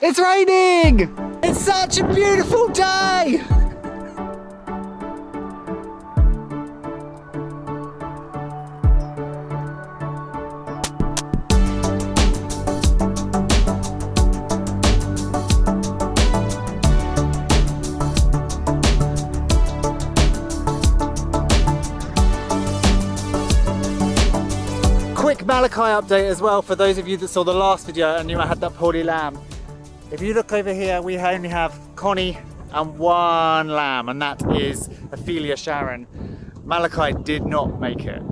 It's raining! It's such a beautiful day! Quick Malachi update as well for those of you that saw the last video and knew I had that poorly lamb. If you look over here, we only have Connie and one lamb, and that is Ophelia Sharon. Malachi did not make it.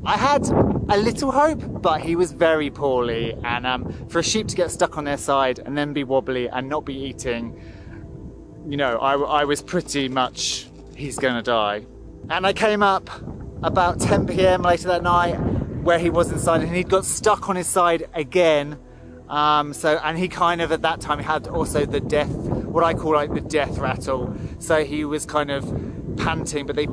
I had a little hope, but he was very poorly, and for a sheep to get stuck on their side and then be wobbly and not be eating, you know, I was pretty much, he's gonna die. And I came up about 10 p.m. later that night where he was inside, and he'd got stuck on his side again. And he kind of at that time had also the death, what I call like the death rattle. So he was kind of panting, but they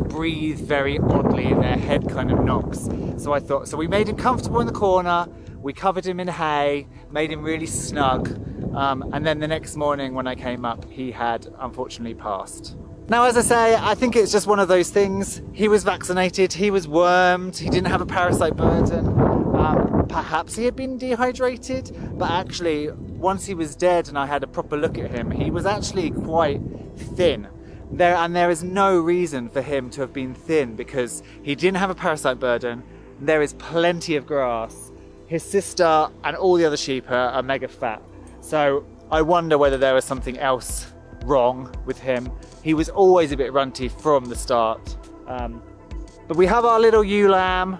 breathe very oddly and their head kind of knocks. So we made him comfortable in the corner, we covered him in hay, made him really snug. And then the next morning when I came up, he had unfortunately passed. Now, as I say, I think it's just one of those things. He was vaccinated, he was wormed, he didn't have a parasite burden. Perhaps he had been dehydrated, but actually, once he was dead and I had a proper look at him, he was actually quite thin. There is no reason for him to have been thin because he didn't have a parasite burden. There is plenty of grass. His sister and all the other sheep are mega fat. So I wonder whether there was something else wrong with him. He was always a bit runty from the start. But we have our little ewe lamb,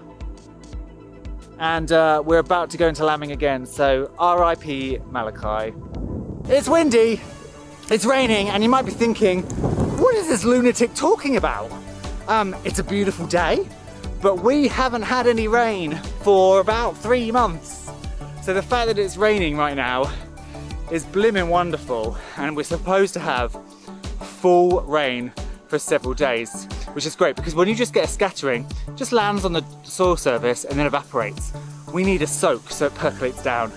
and we're about to go into lambing again, so R.I.P. Malachi. It's windy, it's raining, and you might be thinking, what is this lunatic talking about? It's a beautiful day, but we haven't had any rain for about 3 months. So the fact that it's raining right now is blimmin' wonderful, and we're supposed to have full rain for several days, which is great because when you just get a scattering, it just lands on the soil surface and then evaporates. We need a soak so it percolates down.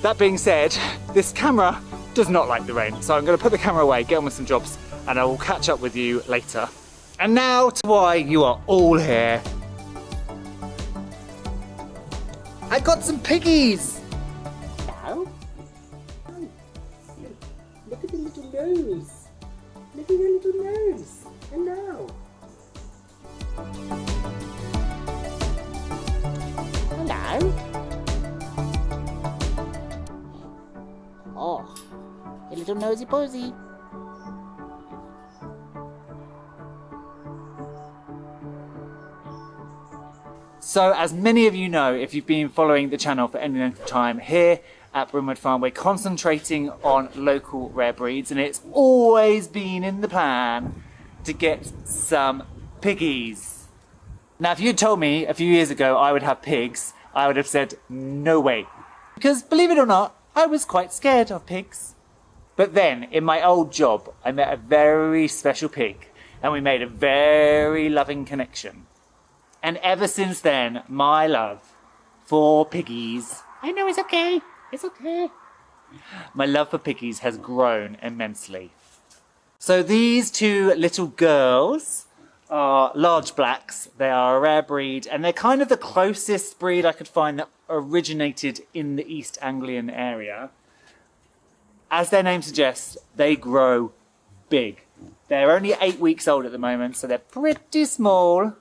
That being said, this camera does not like the rain, so I'm going to put the camera away, get on with some jobs, and I will catch up with you later. And now to why you are all here. I got some piggies! Hello? Look at the little nose. Look at your little nose. Hello. Hello. Oh, a little nosy posy. So, as many of you know, if you've been following the channel for any length of time, here at Brimwood Farm, we're concentrating on local rare breeds, and it's always been in the plan to get some piggies. Now, if you'd told me a few years ago I would have pigs, I would have said, no way. Because, believe it or not, I was quite scared of pigs. But then, in my old job, I met a very special pig, and we made a very loving connection. And ever since then, my love for piggies, I know it's okay. It's okay. My love for piggies has grown immensely. So these two little girls are large blacks. They are a rare breed, and they're kind of the closest breed I could find that originated in the East Anglian area. As their name suggests, they grow big. They're only 8 weeks old at the moment, so they're pretty small.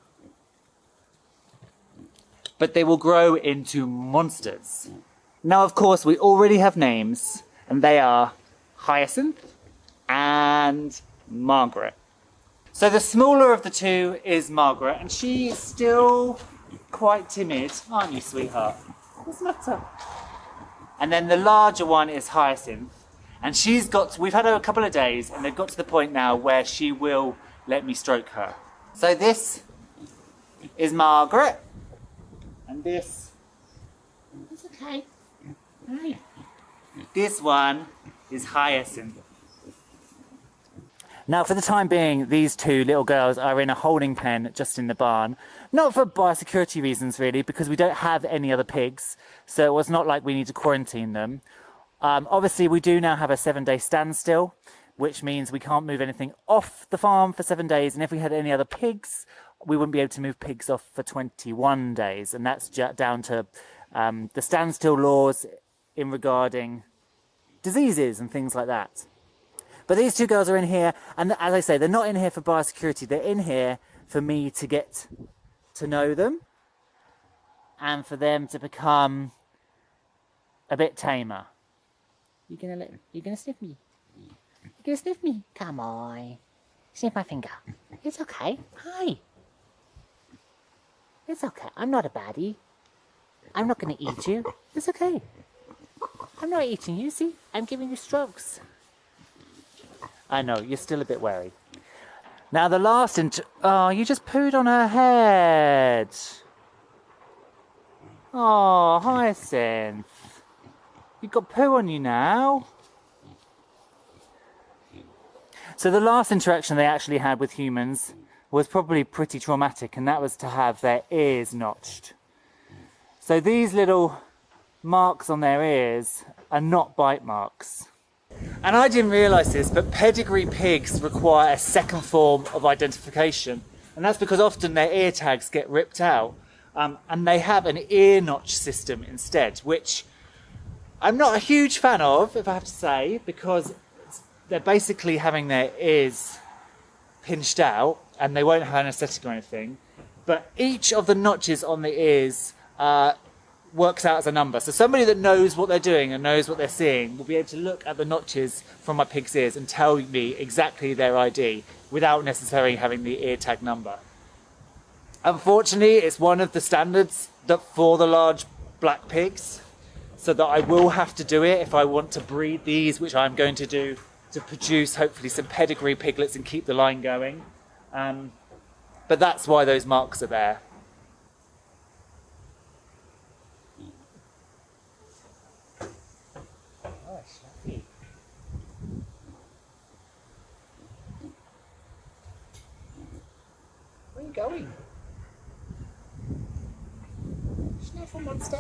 But they will grow into monsters. Now, of course, we already have names, and they are Hyacinth and Margaret. So the smaller of the two is Margaret, and she is still quite timid, aren't you, sweetheart? What's the matter? And then the larger one is Hyacinth, and we've had her a couple of days, and they've got to the point now where she will let me stroke her. So this is Margaret, and this is okay. Hi. This one is Hyacinth. Now, for the time being, these two little girls are in a holding pen just in the barn. Not for biosecurity reasons, really, because we don't have any other pigs, so it was not like we need to quarantine them. Obviously, we do now have a 7-day standstill, which means we can't move anything off the farm for 7 days. And if we had any other pigs, we wouldn't be able to move pigs off for 21 days. And that's down to the standstill laws in regarding diseases and things like that. But these two girls are in here, and as I say, they're not in here for biosecurity. They're in here for me to get to know them and for them to become a bit tamer. You gonna sniff me? You gonna sniff me? Come on. Sniff my finger. It's okay. Hi. It's okay. I'm not a baddie. I'm not gonna eat you. It's okay. I'm not eating you, see? I'm giving you strokes. I know, you're still a bit wary. Now the last oh, you just pooed on her head. Oh, Hyacinth. You've got poo on you now. So the last interaction they actually had with humans was probably pretty traumatic, and that was to have their ears notched. So these little marks on their ears are not bite marks. And I didn't realise this, but pedigree pigs require a second form of identification. And that's because often their ear tags get ripped out. And they have an ear notch system instead, which I'm not a huge fan of, if I have to say, because they're basically having their ears pinched out and they won't have anaesthetic or anything. But each of the notches on the ears works out as a number. So somebody that knows what they're doing and knows what they're seeing will be able to look at the notches from my pig's ears and tell me exactly their ID without necessarily having the ear tag number. Unfortunately, it's one of the standards that for the large black pigs, so that I will have to do it if I want to breed these, which I'm going to do to produce hopefully some pedigree piglets and keep the line going. But that's why those marks are there. Where are you going? Sniffle monster.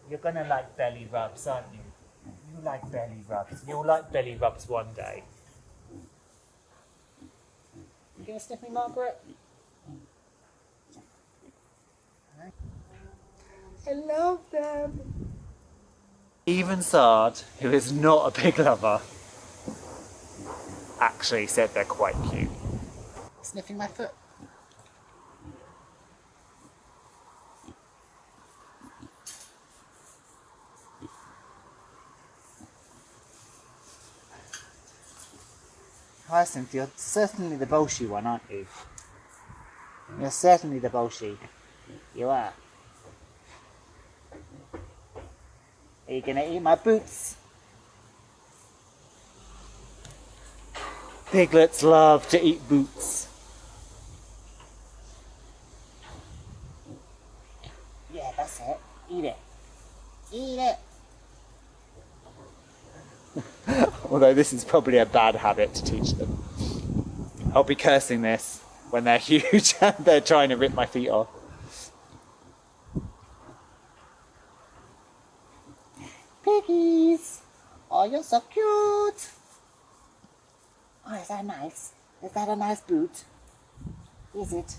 You're gonna like belly rubs, aren't you? You like belly rubs. You'll like belly rubs one day. You gonna sniff me, Margaret? I love them. Even Sard, who is not a pig lover, actually said they're quite cute. Sniffing my foot. Hyacinth, you're certainly the bolshy one, aren't you? You're certainly the bolshy. You are. Are you gonna eat my boots? Piglets love to eat boots. Yeah, that's it. Eat it. Eat it. Although this is probably a bad habit to teach them. I'll be cursing this when they're huge and they're trying to rip my feet off. Piggies! Oh, you're so cute! Oh, is that nice? Is that a nice boot? Is it?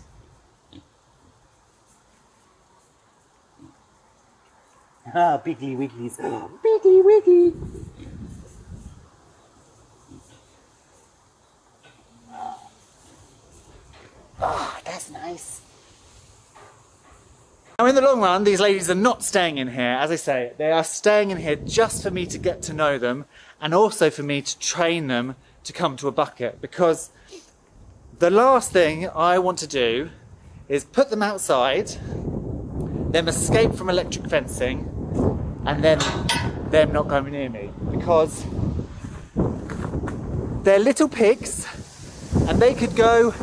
Ah, Piggly Wigglies. Piggly Wiggy! Oh, that's nice. Now in the long run, these ladies are not staying in here. As I say, they are staying in here just for me to get to know them and also for me to train them to come to a bucket, because the last thing I want to do is put them outside, them escape from electric fencing, and then them not coming near me, because they're little pigs and they could go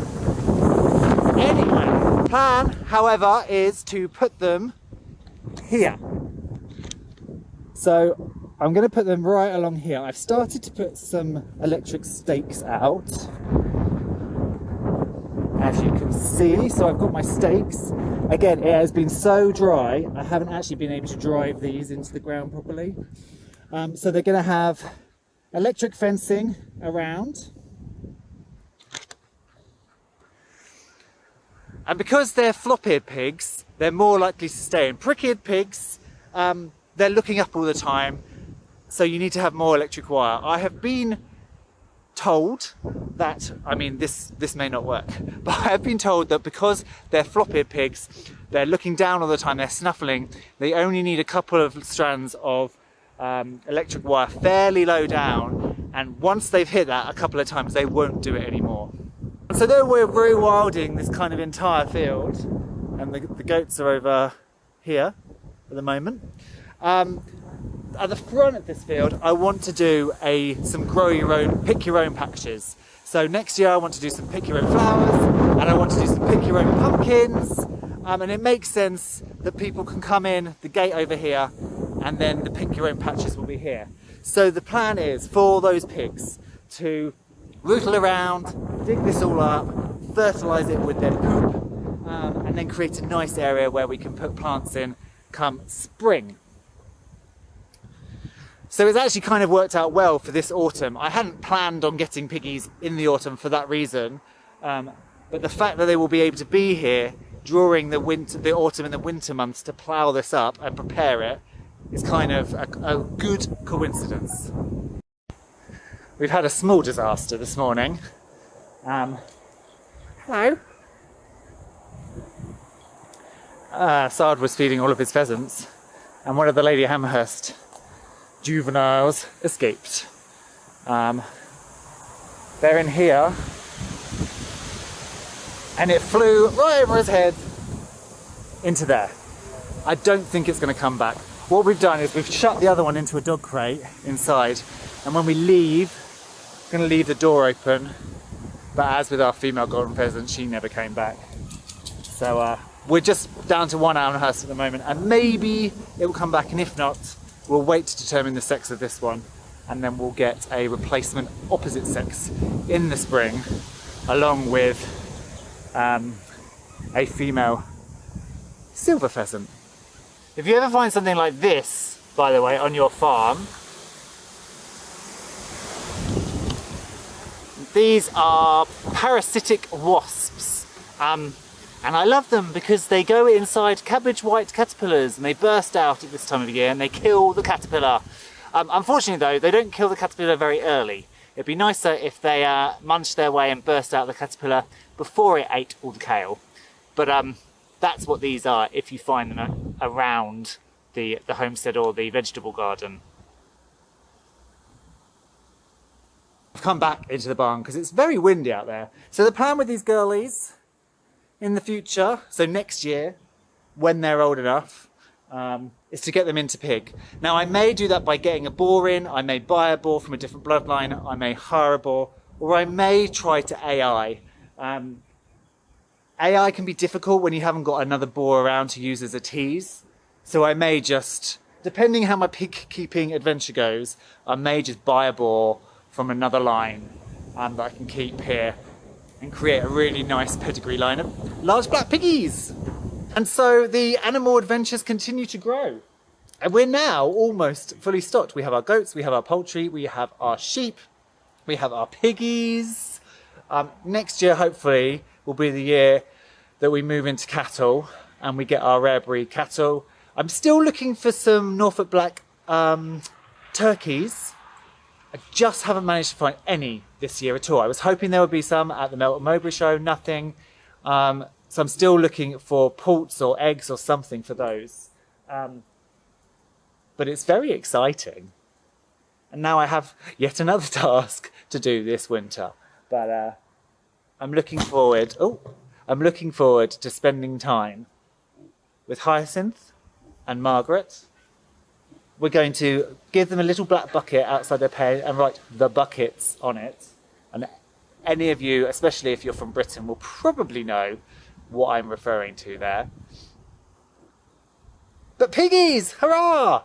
anywhere. Plan, however, is to put them here. So I'm going to put them right along here. I've started to put some electric stakes out, as you can see. So I've got my stakes. Again, it has been so dry, I haven't actually been able to drive these into the ground properly. So they're going to have electric fencing around. And because they're flop-eared pigs, they're more likely to stay in. Prick-eared pigs, they're looking up all the time, so you need to have more electric wire. I have been told that, I mean, this may not work, but I have been told that because they're flop-eared pigs, they're looking down all the time, they're snuffling, they only need a couple of strands of electric wire fairly low down, and once they've hit that a couple of times, they won't do it anymore. So though we're rewilding this kind of entire field, and the goats are over here at the moment, at the front of this field I want to do some grow your own, pick your own patches. So next year I want to do some pick your own flowers, and I want to do some pick your own pumpkins, and it makes sense that people can come in the gate over here, and then the pick your own patches will be here. So the plan is for those pigs to rootle around, dig this all up, fertilise it with their poop, and then create a nice area where we can put plants in come spring. So it's actually kind of worked out well for this autumn. I hadn't planned on getting piggies in the autumn for that reason, but the fact that they will be able to be here during the autumn and the winter months to plough this up and prepare it is kind of a good coincidence. We've had a small disaster this morning. Hello. Sard was feeding all of his pheasants, and one of the Lady Hammerhurst juveniles escaped. They're in here, and it flew right over his head into there. I don't think it's going to come back. What we've done is we've shut the other one into a dog crate inside, and when we leave, we're going to leave the door open, but as with our female golden pheasant, she never came back. So we're just down to one Amherst at the moment, and maybe it will come back, and if not, we'll wait to determine the sex of this one, and then we'll get a replacement opposite sex in the spring, along with a female silver pheasant. If you ever find something like this, by the way, on your farm, these are parasitic wasps, and I love them because they go inside cabbage white caterpillars and they burst out at this time of year and they kill the caterpillar. Unfortunately though, they don't kill the caterpillar very early. It'd be nicer if they munched their way and burst out the caterpillar before it ate all the kale. But that's what these are if you find them around the homestead or the vegetable garden. I've come back into the barn because it's very windy out there. So the plan with these girlies in the future, so next year, when they're old enough, is to get them into pig. Now I may do that by getting a boar in, I may buy a boar from a different bloodline, I may hire a boar, or I may try to AI. AI can be difficult when you haven't got another boar around to use as a tease. So I may just, depending how my pig keeping adventure goes, I may just buy a boar from another line that I can keep here and create a really nice pedigree line of large black piggies. And so the animal adventures continue to grow. And we're now almost fully stocked. We have our goats, we have our poultry, we have our sheep, we have our piggies. Next year, hopefully, will be the year that we move into cattle and we get our rare breed cattle. I'm still looking for some Norfolk Black turkeys. I just haven't managed to find any this year at all. I was hoping there would be some at the Melton Mowbray show, nothing. So I'm still looking for poults or eggs or something for those. But it's very exciting. And now I have yet another task to do this winter. But I'm looking forward to spending time with Hyacinth and Margaret. We're going to give them a little black bucket outside their pen and write the buckets on it. And any of you, especially if you're from Britain, will probably know what I'm referring to there. But piggies, hurrah!